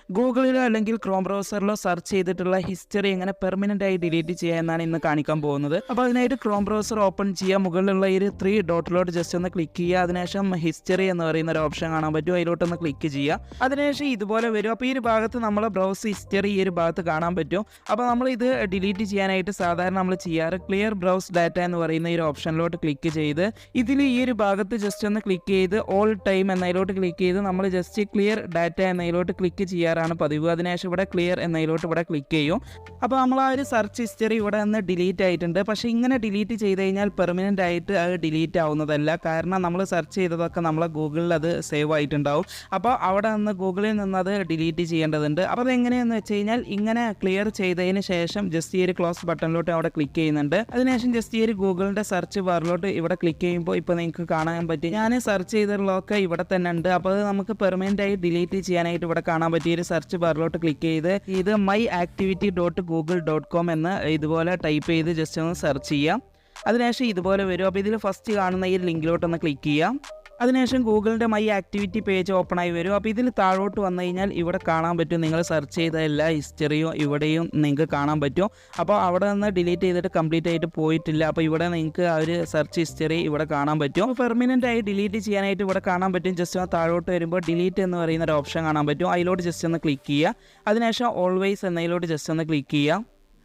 ഗൂഗിളിലോ അല്ലെങ്കിൽ Chrome ബ്രൗസറിലോ search ചെയ്തിട്ടുള്ള history എങ്ങനെ പെർമനന്റ് ആയി ഡിലീറ്റ് ചെയ്യുക എന്നാണ് ഇന്ന് കാണിക്കാൻ പോകുന്നത്. അപ്പോൾ അതിനായിട്ട് ക്രോം ബ്രൗസർ ഓപ്പൺ ചെയ്യുക, മുകളിലുള്ള ഈ 3 ഡോട്ടിലോട്ട് ജസ്റ്റ് ഒന്ന് ക്ലിക്ക് ചെയ്യുക. അതിനുശേഷം ഹിസ്റ്ററി എന്ന് പറയുന്ന ഒരു ഓപ്ഷൻ കാണാൻ പറ്റും, അതിലോട്ടൊന്ന് ക്ലിക്ക് ചെയ്യുക. അതിനുശേഷം ഇതുപോലെ വരും. അപ്പോൾ ഈ ഒരു ഭാഗത്ത് നമ്മളെ ബ്രൗസ് ഹിസ്റ്ററി ഈ ഒരു ഭാഗത്ത് കാണാൻ പറ്റും. അപ്പോൾ നമ്മൾ ഇത് ഡിലീറ്റ് ചെയ്യാനായിട്ട് സാധാരണ നമ്മൾ ചെയ്യാറ് ക്ലിയർ ബ്രൗസ് ഡാറ്റ എന്ന് പറയുന്ന ഈ ഒരു ഓപ്ഷനിലോട്ട് ക്ലിക്ക് ചെയ്ത് ഇതിൽ ഈ ഒരു ഭാഗത്ത് ജസ്റ്റ് ഒന്ന് ക്ലിക്ക് ചെയ്ത് ഓൾ ടൈം എന്നതിലോട്ട് ക്ലിക്ക് ചെയ്ത് നമ്മൾ ജസ്റ്റ് ക്ലിയർ ഡാറ്റ എന്നതിലോട്ട് ക്ലിക്ക് ചെയ്യാറാണ് പതിവ്. അതിനുശേഷം ഇവിടെ ക്ലിയർ എന്നതിലോട്ട് ഇവിടെ ക്ലിക്ക് ചെയ്യും. അപ്പോൾ നമ്മൾ ആ ഒരു സെർച്ച് ഹിസ്റ്ററി ഇവിടെ നിന്ന് ഡിലീറ്റ് ആയിട്ടുണ്ട്. പക്ഷേ ഇങ്ങനെ ഡിലീറ്റ് ചെയ്ത് കഴിഞ്ഞാൽ പെർമനൻ്റ് ആയിട്ട് അത് ഡിലീറ്റ് ആവുന്നതല്ല. കാരണം നമ്മൾ സെർച്ച് ചെയ്തതൊക്കെ നമ്മളെ ഗൂഗിളിൽ അത് സേവ് ആയിട്ടുണ്ടാവും. അപ്പോൾ അവിടെ നിന്ന് ഗൂഗിളിൽ നിന്ന് അത് ഡിലീറ്റ് ചെയ്യേണ്ടതുണ്ട്. അപ്പോൾ അതെങ്ങനെയെന്ന് വെച്ച് കഴിഞ്ഞാൽ ഇങ്ങനെ ക്ലിയർ ചെയ്തതിന് ശേഷം ജസ്റ്റ് ഈ ഒരു ക്ലോസ് ബട്ടണിലോട്ട് അവിടെ ക്ലിക്ക് ചെയ്യുന്നുണ്ട്. അതിനുശേഷം ജസ്റ്റ് ഈ ഒരു ഗൂഗിളിൻ്റെ സെർച്ച് ബാറിലോട്ട് ഇവിടെ ക്ലിക്ക് ചെയ്യുമ്പോൾ ഇപ്പോൾ നിങ്ങൾക്ക് കാണാൻ പറ്റും ഞാൻ സെർച്ച് ചെയ്തിട്ടുള്ളതൊക്കെ ഇവിടെ തന്നെ ഉണ്ട്. അപ്പോൾ അത് നമുക്ക് പെർമനൻ്റ് ആയി ഡിലീറ്റ് ചെയ്യാനായിട്ട് ഇവിടെ കാണാൻ പറ്റിയ ഒരു സെർച്ച് ബാറിലോട്ട് ക്ലിക്ക് ചെയ്ത് ഇത് myactivity.google.com എന്ന് ഇതുപോലെ ടൈപ്പ് ചെയ്ത് ജസ്റ്റ് ഒന്ന് സെർച്ച് ചെയ്യാം. അതിനുശേഷം ഇതുപോലെ വരും. അപ്പോൾ ഇതിൽ ഫസ്റ്റ് കാണുന്ന ഈ ലിങ്കിലോട്ടൊന്ന് ക്ലിക്ക് ചെയ്യാം. അതിനുശേഷം ഗൂഗിളിൻ്റെ മൈ ആക്ടിവിറ്റി പേജ് ഓപ്പൺ ആയി വരും. അപ്പോൾ ഇതിൽ താഴോട്ട് വന്നു കഴിഞ്ഞാൽ ഇവിടെ കാണാൻ പറ്റും നിങ്ങൾ സെർച്ച് ചെയ്ത എല്ലാ ഹിസ്റ്ററിയും ഇവിടെയും നിങ്ങൾക്ക് കാണാൻ പറ്റും. അപ്പോൾ അവിടെ നിന്ന് ഡിലീറ്റ് ചെയ്തിട്ട് കംപ്ലീറ്റ് ആയിട്ട് പോയിട്ടില്ല. അപ്പോൾ ഇവിടെ നിങ്ങൾക്ക് ആ ഒരു സെർച്ച് ഹിസ്റ്ററി ഇവിടെ കാണാൻ പറ്റും. പെർമനൻ്റ് ആയി ഡിലീറ്റ് ചെയ്യാനായിട്ട് ഇവിടെ കാണാൻ പറ്റും. ജസ്റ്റ് ആ താഴോട്ട് വരുമ്പോൾ ഡിലീറ്റ് എന്ന് പറയുന്ന ഒരു ഓപ്ഷൻ കാണാൻ പറ്റും. അതിലോട്ട് ജസ്റ്റ് ഒന്ന് ക്ലിക്ക് ചെയ്യുക. അതിനുശേഷം ഓൾവേസ് എന്നതിലോട്ട് ജസ്റ്റ് ഒന്ന് ക്ലിക്ക് ചെയ്യുക.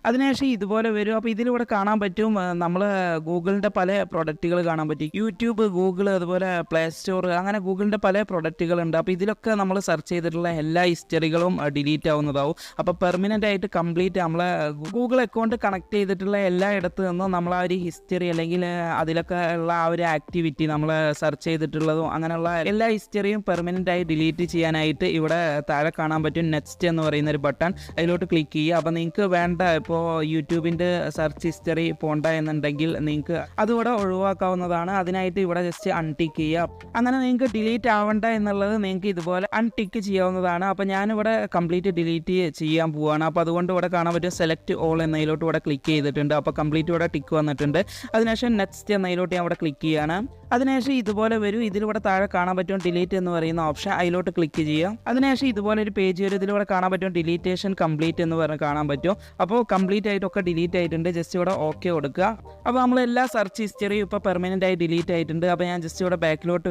അതിനുശേഷം ഇതുപോലെ വരും. അപ്പോൾ ഇതിലൂടെ കാണാൻ പറ്റും നമ്മൾ ഗൂഗിളിൻ്റെ പല പ്രൊഡക്റ്റുകൾ കാണാൻ പറ്റും. യൂട്യൂബ്, ഗൂഗിൾ, അതുപോലെ പ്ലേ സ്റ്റോർ, അങ്ങനെ ഗൂഗിളിൻ്റെ പല പ്രൊഡക്റ്റുകളുണ്ട്. അപ്പോൾ ഇതിലൊക്കെ നമ്മൾ സെർച്ച് ചെയ്തിട്ടുള്ള എല്ലാ ഹിസ്റ്ററികളും ഡിലീറ്റ് ആവുന്നതാവും. അപ്പോൾ പെർമനൻ്റ് ആയിട്ട് കംപ്ലീറ്റ് നമ്മളെ ഗൂഗിൾ അക്കൗണ്ട് കണക്ട് ചെയ്തിട്ടുള്ള എല്ലാ ഇടത്തു നിന്നും നമ്മൾ ആ ഒരു ഹിസ്റ്ററി അല്ലെങ്കിൽ അതിലൊക്കെ ഉള്ള ആ ഒരു ആക്ടിവിറ്റി നമ്മൾ സെർച്ച് ചെയ്തിട്ടുള്ളതും അങ്ങനെയുള്ള എല്ലാ ഹിസ്റ്ററിയും പെർമനൻ്റ് ആയി ഡിലീറ്റ് ചെയ്യാനായിട്ട് ഇവിടെ താഴെ കാണാൻ പറ്റും നെക്സ്റ്റ് എന്ന് പറയുന്ന ഒരു ബട്ടൺ, അതിലോട്ട് ക്ലിക്ക് ചെയ്യുക. അപ്പോൾ നിങ്ങൾക്ക് വേണ്ട ഇപ്പോൾ യൂട്യൂബിൻ്റെ സെർച്ച് ഹിസ്റ്ററി പോണ്ട എന്നുണ്ടെങ്കിൽ നിങ്ങൾക്ക് അതുകൂടെ ഒഴിവാക്കാവുന്നതാണ്. അതിനായിട്ട് ഇവിടെ ജസ്റ്റ് അൺടിക്ക് ചെയ്യുക. അങ്ങനെ നിങ്ങൾക്ക് ഡിലീറ്റ് ആവണ്ട എന്നുള്ളത് നിങ്ങൾക്ക് ഇതുപോലെ അൺടിക്ക് ചെയ്യാവുന്നതാണ്. അപ്പോൾ ഞാനിവിടെ കംപ്ലീറ്റ് ഡിലീറ്റ് ചെയ്യാൻ പോവുകയാണ്. അപ്പോൾ അതുകൊണ്ട് ഇവിടെ കാണാൻ പറ്റും സെലക്ട് ഓൾ എന്നതിലോട്ട് ഇവിടെ ക്ലിക്ക് ചെയ്തിട്ടുണ്ട്. അപ്പോൾ കംപ്ലീറ്റ് ഇവിടെ ടിക്ക് വന്നിട്ടുണ്ട്. അതിനുശേഷം നെക്സ്റ്റ് എന്നതിലോട്ട് ഞാൻ ഇവിടെ ക്ലിക്ക് ചെയ്യാണ്. അതിനുശേഷം ഇതുപോലെ വരും. ഇതിലൂടെ താഴെ കാണാൻ പറ്റും ഡിലീറ്റ് എന്ന് പറയുന്ന ഓപ്ഷൻ, അതിലോട്ട് ക്ലിക്ക് ചെയ്യാം. അതിനുശേഷം ഇതുപോലെ ഒരു പേജ് വരും. ഇതിലൂടെ കാണാൻ പറ്റും ഡിലീറ്റേഷൻ കംപ്ലീറ്റ് എന്ന് പറഞ്ഞ് കാണാൻ പറ്റും. അപ്പോൾ കംപ്ലീറ്റ് ആയിട്ടൊക്കെ ഡിലീറ്റ് ആയിട്ടുണ്ട്. ജസ്റ്റ് ഇവിടെ ഓക്കെ കൊടുക്കുക. അപ്പോൾ നമ്മൾ എല്ലാ സെർച്ച് ഹിസ്റ്ററിയും ഇപ്പോൾ പെർമനൻ്റ് ആയി ഡിലീറ്റ് ആയിട്ടുണ്ട്. അപ്പോൾ ഞാൻ ജസ്റ്റ് ഇവിടെ ബാക്കിലോട്ട്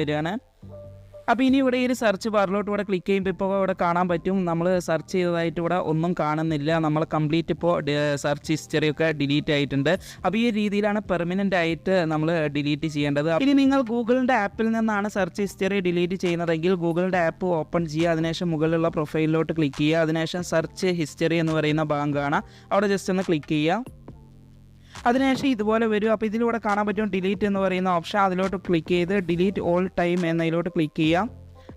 വരികയാണ്. അപ്പോൾ ഇനി ഇവിടെ ഈ ഒരു സെർച്ച് ബാറിലോട്ട് ഇവിടെ ക്ലിക്ക് ചെയ്യുമ്പോൾ ഇപ്പോൾ ഇവിടെ കാണാൻ പറ്റും നമ്മൾ സെർച്ച് ചെയ്തതായിട്ട് ഇവിടെ ഒന്നും കാണുന്നില്ല. നമ്മൾ കംപ്ലീറ്റ് ഇപ്പോൾ സെർച്ച് ഹിസ്റ്ററിയൊക്കെ ഡിലീറ്റ് ആയിട്ടുണ്ട്. അപ്പോൾ ഈ രീതിയിലാണ് പെർമനൻ്റ് ആയിട്ട് നമ്മൾ ഡിലീറ്റ് ചെയ്യേണ്ടത്. ഇനി നിങ്ങൾ ഗൂഗിളിൻ്റെ ആപ്പിൽ നിന്നാണ് സെർച്ച് ഹിസ്റ്ററി ഡിലീറ്റ് ചെയ്യുന്നതെങ്കിൽ ഗൂഗിളിൻ്റെ ആപ്പ് ഓപ്പൺ ചെയ്യുക. അതിനുശേഷം മുകളിലുള്ള പ്രൊഫൈലിലോട്ട് ക്ലിക്ക് ചെയ്യുക. അതിനുശേഷം സെർച്ച് ഹിസ്റ്ററി എന്ന് പറയുന്ന ഭാഗം കാണാം, അവിടെ ജസ്റ്റ് ഒന്ന് ക്ലിക്ക് ചെയ്യുക. അതിനുശേഷം ഇതുപോലെ വരും. അപ്പോൾ ഇതിലൂടെ കാണാൻ പറ്റും ഡിലീറ്റ് എന്ന് പറയുന്ന ഓപ്ഷൻ, അതിലോട്ട് ക്ലിക്ക് ചെയ്ത് ഡിലീറ്റ് ഓൾ ടൈം എന്നതിലോട്ട് ക്ലിക്ക് ചെയ്യാം.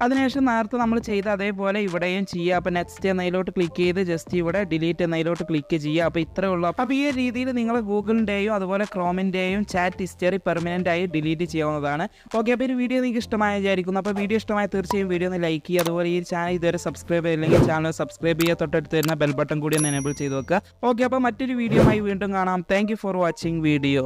അതിനുശേഷം നേരത്തെ നമ്മൾ ചെയ്ത അതേപോലെ ഇവിടെയും ചെയ്യുക. അപ്പോൾ നെക്സ്റ്റ് എന്നതിലോട്ട് ക്ലിക്ക് ചെയ്ത് ജസ്റ്റ് ഇവിടെ ഡിലീറ്റ് എന്നതിലോട്ട് ക്ലിക്ക് ചെയ്യുക. അപ്പോൾ ഇത്രയേ ഉള്ളൂ. അപ്പോൾ ഈ രീതിയിൽ നിങ്ങൾ ഗൂഗിളിൻ്റെയും അതുപോലെ ക്രോമിൻ്റെയും ചാറ്റ് ഹിസ്റ്ററി പെർമനൻ്റ് ആയി ഡിലീറ്റ് ചെയ്യാവുന്നതാണ്. ഓക്കെ, അപ്പോൾ ഈ വീഡിയോ നിങ്ങൾക്ക് ഇഷ്ടമായി വിചാരിക്കുന്നു. അപ്പോൾ വീഡിയോ ഇഷ്ടമായി തീർച്ചയായും വീഡിയോ ഒന്ന് ലൈക്ക് ചെയ്യുക. അതുപോലെ ഈ ചാനൽ ഇതുവരെ സബ്സ്ക്രൈബ് ചെയ്തില്ലെങ്കിൽ ചാനൽ സബ്സ്ക്രൈബ് ചെയ്യുക. തൊട്ടടുത്ത് വരുന്ന ബെൽ ബട്ടൺ കൂടി ഒന്ന് എനേബിൾ ചെയ്ത് വെക്കുക. ഓക്കെ, അപ്പോൾ മറ്റൊരു വീഡിയോയുമായി വീണ്ടും കാണാം. Thank you for watching video.